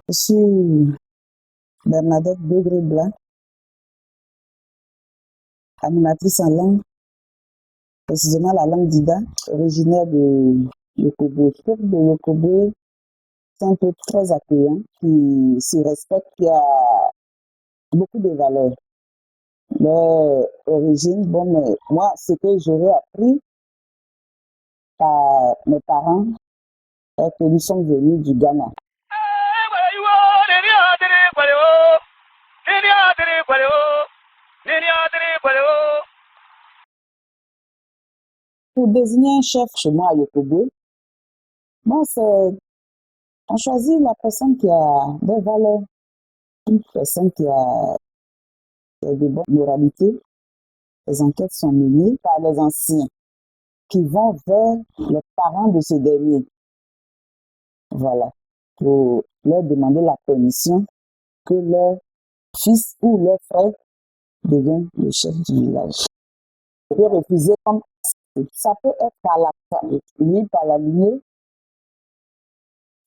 Je suis Bernadette Degré-Blanc, animatrice en langue, précisément la langue d'Ida, originaire de Yokobo. Je trouve que Yokobo, c'est un peuple très accueillant, qui se respecte, qui a beaucoup de valeurs. Leur origine, bon, mais moi, ce que j'aurais appris par mes parents est que nous sommes venus du Ghana. Pour désigner un chef chez moi à Yokobo, bon, on choisit la personne qui a des valeurs, une personne qui a de bonnes moralités. Les enquêtes sont menées par les anciens qui vont vers les parents de ce dernier. Voilà, pour leur demander la permission que leur fils ou leur frère devienne le chef du village. On peut refuser comme ça peut être par la famille, par la lignée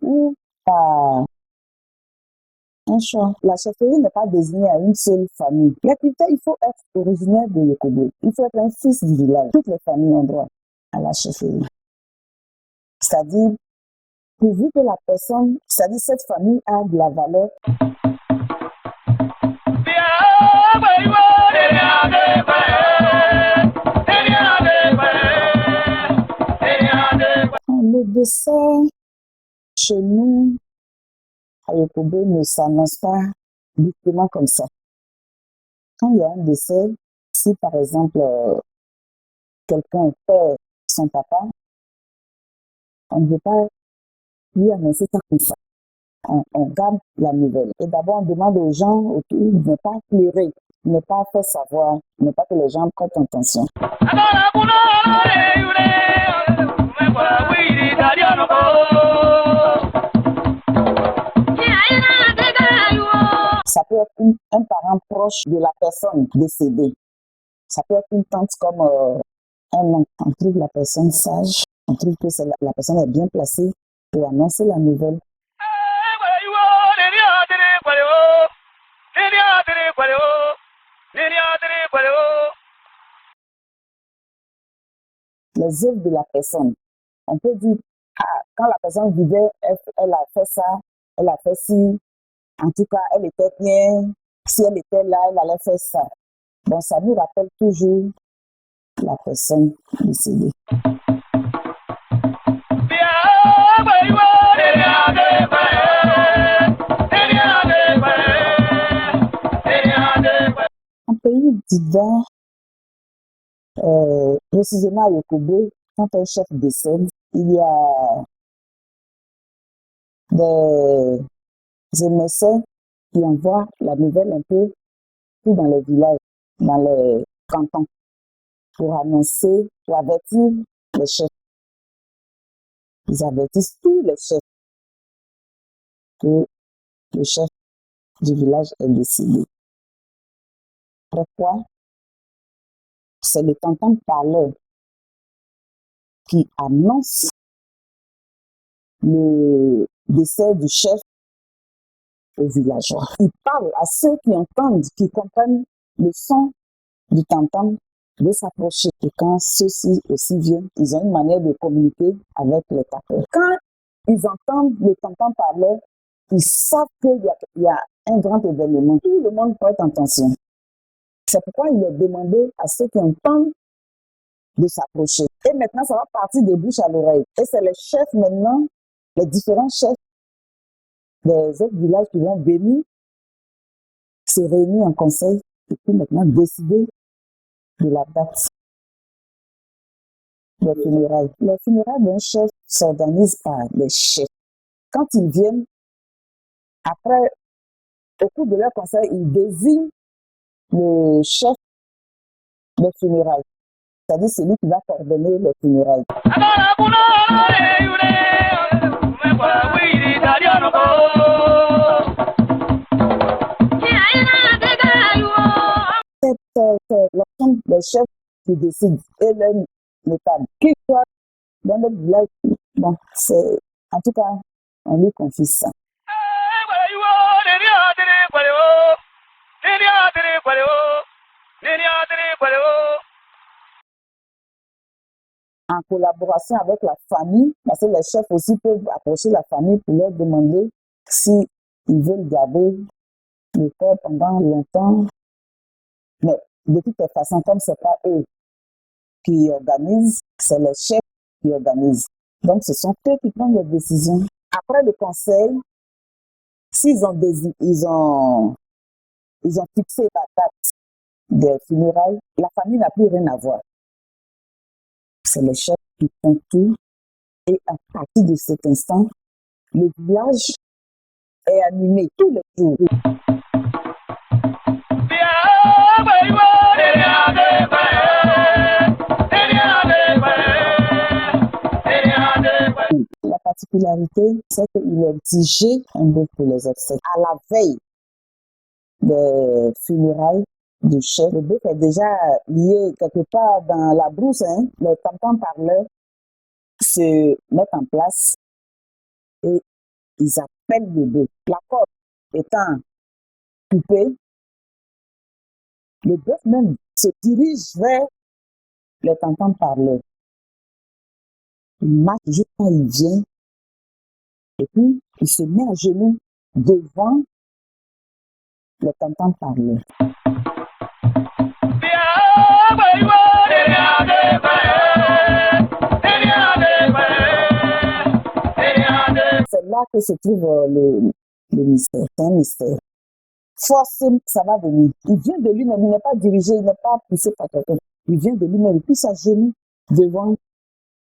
ou par un choix. La chefferie n'est pas désignée à une seule famille. Les critères, il faut être originaire de Yokobo. Il faut être un fils du village. Toutes les familles ont droit à la chefferie. C'est-à-dire, pourvu que la personne, c'est-à-dire cette famille a de la valeur. Le décès chez nous, à Yokobo, ne s'annonce pas brusquement comme ça. Quand il y a un décès, si par exemple quelqu'un perd son papa, on ne veut pas lui annoncer ça comme ça. On garde la nouvelle. Et d'abord, on demande aux gens autour de ne pas pleurer, ne pas faire savoir, ne pas que les gens prêtent attention. Ça peut être un parent proche de la personne décédée. Ça peut être une tante comme un oncle. On trouve la personne sage. On trouve que la personne est bien placée pour annoncer la nouvelle. Les œuvres de la personne. On peut dire, quand la personne vivait, elle a fait ça, elle a fait ci. En tout cas, elle était bien. Si elle était là, elle allait faire ça. Bon, ça nous rappelle toujours la personne décédée. En pays d'Ida, précisément à Yokobo, quand un chef décède, il y a des émetteurs qui envoient la nouvelle un peu tout dans les villages, dans les cantons, pour annoncer, pour avertir les chefs. Ils avertissent tous les chefs que le chef du village est décédé. Pourquoi? C'est le canton parleur qui annonce le décès du chef aux villageois. Il parle à ceux qui entendent, qui comprennent le son du tam-tam de s'approcher. Et quand ceux-ci aussi viennent, ils ont une manière de communiquer avec les tapeurs. Quand ils entendent le tam-tam parler, ils savent qu'il y a un grand événement. Tout le monde prête attention. C'est pourquoi il est demandé à ceux qui entendent de s'approcher. Et maintenant, ça va partir de bouche à l'oreille. Et c'est les chefs maintenant, les différents chefs des autres villages qui vont venir se réunir en conseil et puis maintenant décider de la date des funérailles. Les funérailles d'un chef s'organisent par les chefs. Quand ils viennent, après, au cours de leur conseil, ils désignent le chef des funérailles. C'est-à-dire celui qui va coordonner les funérailles. chefs qui décident et les notables. Qui soit dans le village, bon, c'est, en tout cas, on lui confie ça. En collaboration avec la famille, parce que les chefs aussi peuvent approcher la famille pour leur demander s'ils veulent garder le corps pendant longtemps. Mais de toute façon, comme ce n'est pas eux qui organisent, c'est les chefs qui organisent. Donc, ce sont eux qui prennent les décisions. Après le conseil, s'ils ont fixé la date des funérailles, la famille n'a plus rien à voir. C'est les chefs qui font tout. Et à partir de cet instant, le village est animé tous les jours. La particularité, c'est qu'il est exigé un bœuf pour les obsèques. À la veille des funérailles du chef, le bœuf est déjà lié quelque part dans la brousse. Les tam-tams parleurs se mettent en place et ils appellent le bœuf. La corde étant coupée, le bœuf même se dirige vers les tam-tams parleurs. Il marche jusqu'à il vient et puis il se met à genoux devant les tam-tams parleurs. C'est là que se trouve le mystère. C'est un mystère. Forcément, ça va venir. Il vient de lui-même, il n'est pas dirigé, il n'est pas poussé par quelqu'un. Il vient de lui-même, puis à genoux devant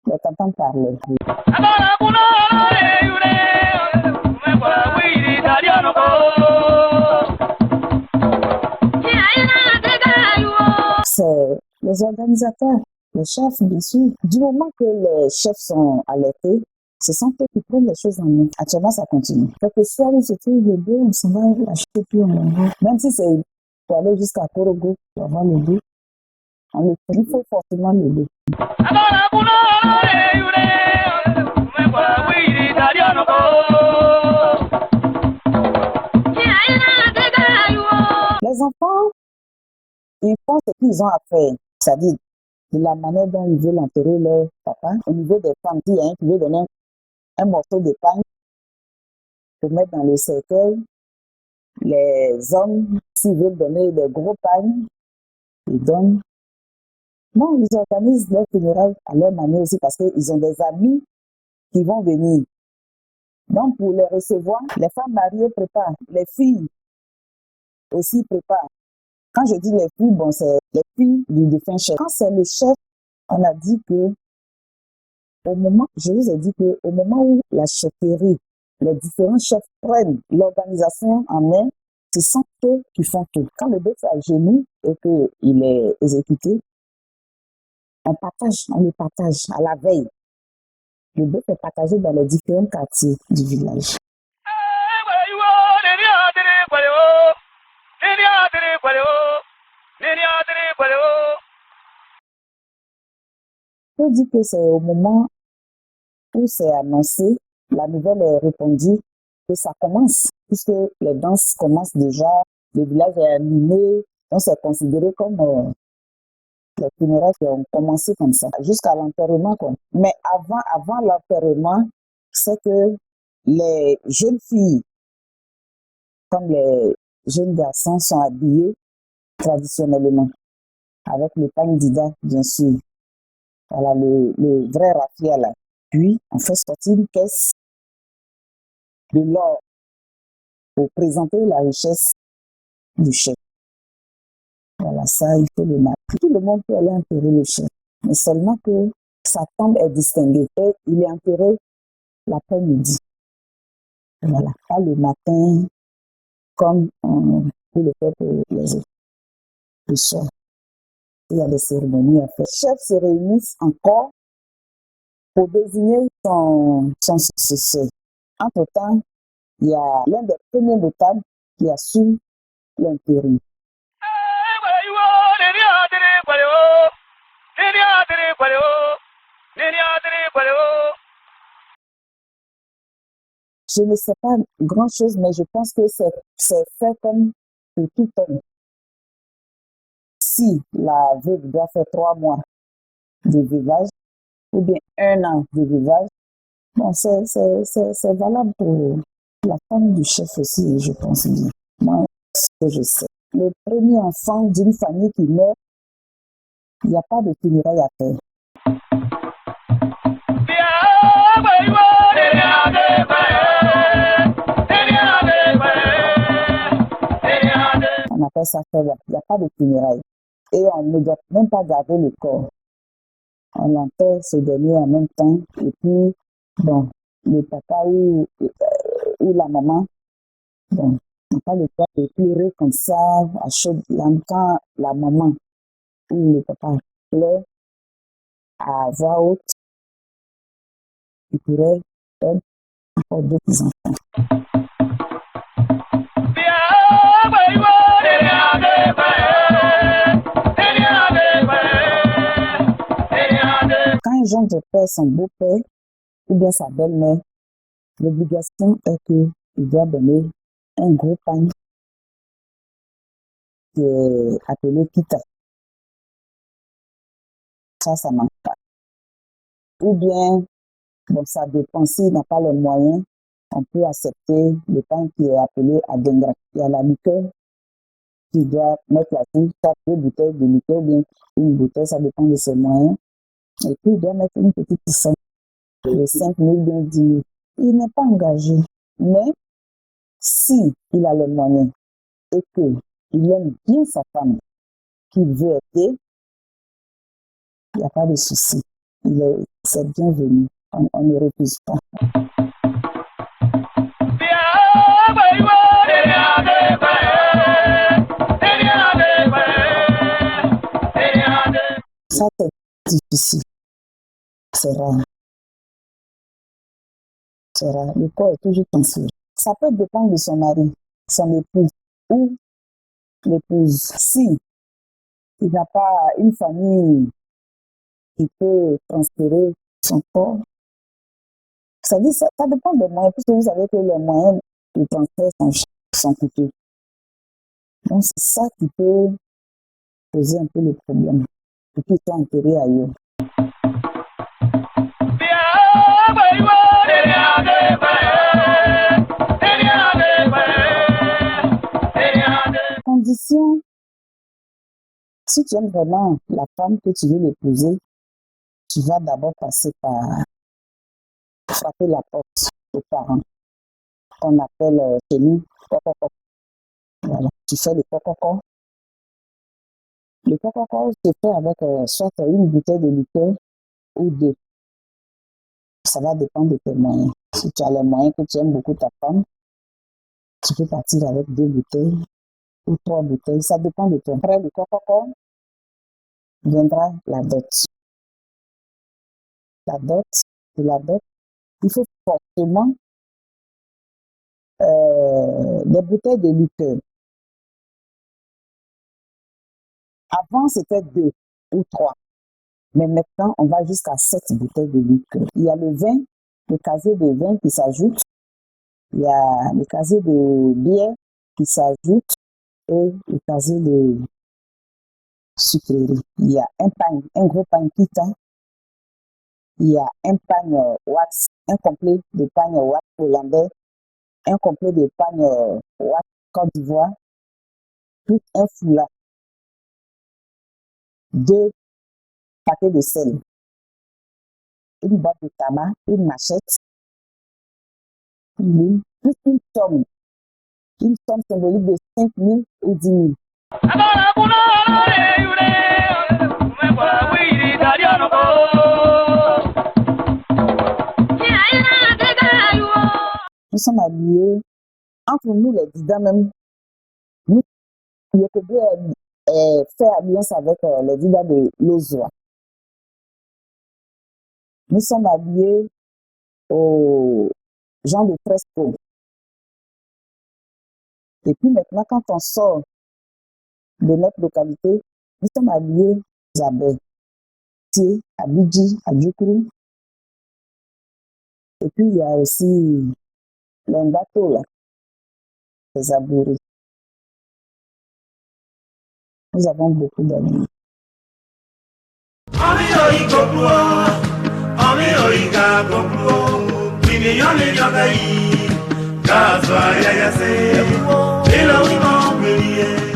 les tam-tams parleurs. C'est les organisateurs, les chefs, bien sûr. Du moment que les chefs sont alertés, ce sont eux qui prennent les choses en main. Actuellement, ça continue. Fait que si on se trouve le bœuf, on s'en va acheter puis on l'envoie. Même si c'est pour aller jusqu'à Korogo pour avoir le bœuf, il faut forcément le bœuf. Les enfants, ils font ce qu'ils ont à faire, c'est-à-dire de la manière dont ils veulent enterrer leur papa. Au niveau des femmes, il y a un qui veut donner un morceau de pain pour mettre dans le cercueil. Les hommes, s'ils veulent donner des gros pains, ils donnent. Non, ils organisent leur funérailles à leur manière aussi parce qu'ils ont des amis qui vont venir. Donc, pour les recevoir, les femmes mariées préparent, les filles aussi préparent. Quand je dis les filles, bon, c'est les filles du défunt chef. Quand c'est le chef, on a dit que je vous ai dit qu'au moment où la chefferie, les différents chefs prennent l'organisation en main, ce sont eux qui font tout. Quand le bœuf est à genoux et qu'il est exécuté, on le partage à la veille. Le bœuf est partagé dans les différents quartiers du village. On dit que c'est au moment où c'est annoncé, la nouvelle est répandue, que ça commence, puisque les danses commencent déjà, le village est animé, donc c'est considéré comme les funérailles qui ont commencé comme ça, jusqu'à l'enterrement, quoi. Mais avant l'enterrement, c'est que les jeunes filles, comme les jeunes garçons, sont habillés traditionnellement, avec le pandida, bien sûr. Voilà, le vrai raffia, là. Puis, on fait sortir une caisse de l'or pour présenter la richesse du chef. Voilà, ça, il faut le marquer. Tout le monde peut aller enterrer le chef, mais seulement que sa tombe est distinguée et il est enterré l'après-midi. Voilà, pas le matin, comme on peut le faire pour les autres. Le soir, il y a des cérémonies à faire. Les chefs se réunissent encore pour désigner son successeur. Entre-temps, il y a l'un des premiers notables qui a su l'intérim. Je ne sais pas grand-chose, mais je pense que c'est fait comme pour tout homme. Si la veuve doit faire 3 mois de veuvage, ou bien 1 an de veuvage, bon, c'est valable pour la femme du chef aussi, je pense bien. Moi, ce que je sais. Le premier enfant d'une famille qui meurt, il n'y a pas de funérailles à faire. On appelle ça faire, il n'y a pas de funérailles. Et on ne doit même pas garder le corps. On enterre ce dernier en même temps. Et puis, bon, le papa ou la maman, bon, n'a pas le droit de pleurer comme ça à chaudes larmes quand la maman ou le papa pleure à voix haute. Il pourrait perdre encore d'autres enfants. Quand un jeune perd son beau-père ou bien sa belle-mère, l'obligation est qu'il doit donner un gros pain qui est appelé kita. Ça manque pas. Ou bien, bon, ça dépend, s'il n'a pas les moyens, on peut accepter le pain qui est appelé adengra. Il y a la liqueur qui doit mettre là-dessus, 2 bouteilles de liqueur ou bien une bouteille, ça dépend de ses moyens. Et puis, il doit mettre une petite somme de 5 000, bien 10 000. Il n'est pas engagé. Mais, si il a les moyens et qu'il aime bien sa femme, qu'il veut aider, il n'y a pas de souci. C'est bienvenu. On ne refuse pas. Ça, c'est difficile. C'est rare. C'est rare. Le corps est toujours sensible. Ça peut dépendre de son mari, son épouse ou l'épouse. Si il n'a pas une famille qui peut transférer son corps, ça dépend des moyens, puisque vous savez que les moyens de transfert sont coûteux. Donc, c'est ça qui peut poser un peu le problème. Et puis, il soit enterré ailleurs. Condition, si tu aimes vraiment la femme que tu veux l'épouser, tu vas d'abord passer par frapper la porte aux parents. On appelle chez nous kokoko. Voilà, tu fais le kokoko. Le kokoko se fait avec soit une bouteille de liqueur ou 2. Ça va dépendre de tes moyens. Si tu as les moyens que tu aimes beaucoup ta femme, tu peux partir avec 2 bouteilles ou 3 bouteilles. Ça dépend de toi. Après le kokoko, viendra la dot. La dot, il faut forcément des bouteilles de liqueur. Avant, c'était 2 ou 3. Mais maintenant, on va jusqu'à 7 bouteilles de liqueur. Il y a le vin, le casier de vin qui s'ajoute. Il y a le casier de bière qui s'ajoute et le casier de sucrerie. Il y a un pain, un gros pain kita. Il y a un pain wax, un complet de pain wax hollandais, un complet de pain wax Côte d'Ivoire, plus un foulard, 2 paquets de sel, une boîte de tabac, une machette, une lime, plus une somme symbolique de 5 000 ou 10 000. Nous sommes habillés, entre nous les Dida même, nous, le Kobo fait alliance avec les Dida de l'Ozoa. Nous sommes habillés aux gens de Fresco. Et puis maintenant, quand on sort de notre localité, nous sommes habillés aux abeilles. Tie, à Bidji, à Djokourou. Et puis, il y a aussi les bateaux, là, les Abourés. Nous avons beaucoup d'amis. That's why I say, hello,